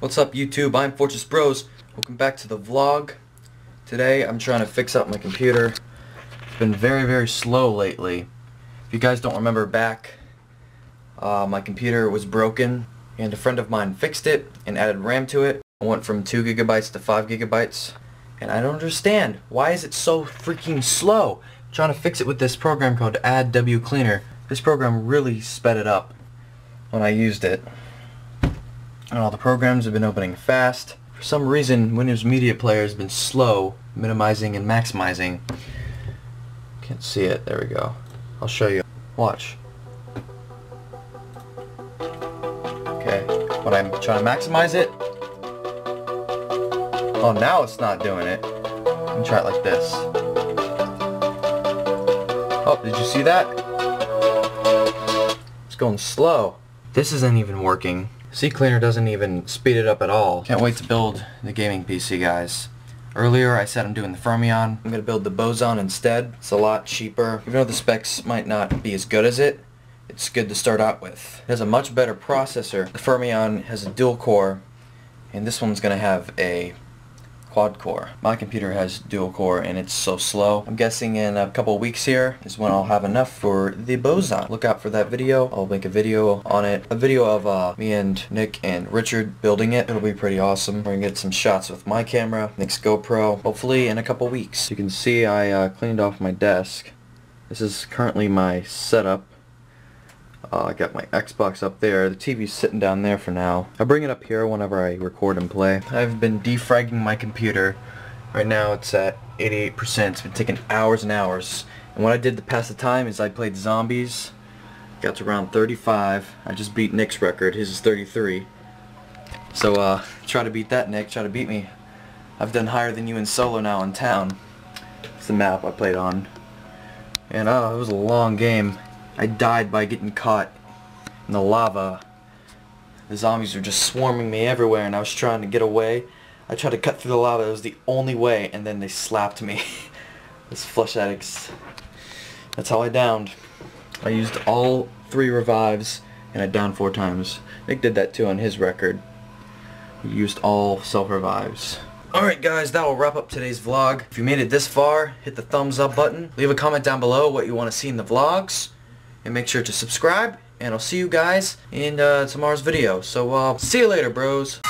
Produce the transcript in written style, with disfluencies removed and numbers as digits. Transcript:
What's up YouTube? I'm Fortress Bros. Welcome back to the vlog. Today I'm trying to fix up my computer. It's been very slow lately. If you guys don't remember back, my computer was broken and a friend of mine fixed it and added RAM to it. I went from 2 gigabytes to 5 gigabytes and I don't understand. Why is it so freaking slow? I'm trying to fix it with this program called Add Cleaner. This program really sped it up when I used it. And all the programs have been opening fast. For some reason, Windows Media Player has been slow, minimizing and maximizing. Can't see it. There we go. I'll show you. Watch. Okay. When I'm trying to maximize it. Oh, now it's not doing it. Let me try it like this. Oh, did you see that? It's going slow. This isn't even working. CCleaner doesn't even speed it up at all. Can't wait to build the gaming PC, guys. Earlier I said I'm doing the Fermion. I'm gonna build the Boson instead. It's a lot cheaper. Even though the specs might not be as good as it, it's good to start out with. It has a much better processor. The Fermion has a dual core, and this one's gonna have a quad core. My computer has dual core and it's so slow. I'm guessing in a couple weeks here is when I'll have enough for the Boson. Look out for that video. I'll make a video on it. A video of me and Nick and Richard building it. It'll be pretty awesome. We're gonna get some shots with my camera, Nick's GoPro, hopefully in a couple weeks. You can see I cleaned off my desk. This is currently my setup. I got my Xbox up there. The TV's sitting down there for now. I bring it up here whenever I record and play. I've been defragging my computer. Right now it's at 88%. It's been taking hours and hours. And what I did to pass the time is I played zombies. Got to around 35. I just beat Nick's record. His is 33. So try to beat that, Nick. Try to beat me. I've done higher than you in solo now in town. It's the map I played on. And it was a long game. I died by getting caught in the lava. The zombies were just swarming me everywhere and I was trying to get away. I tried to cut through the lava. It was the only way, and then they slapped me. Those flush addicts. That's how I downed. I used all 3 revives and I downed 4 times. Nick did that too on his record. He used all self-revives. Alright guys, that will wrap up today's vlog. If you made it this far, hit the thumbs up button. Leave a comment down below what you want to see in the vlogs. And make sure to subscribe, and I'll see you guys in tomorrow's video. So, see you later, bros.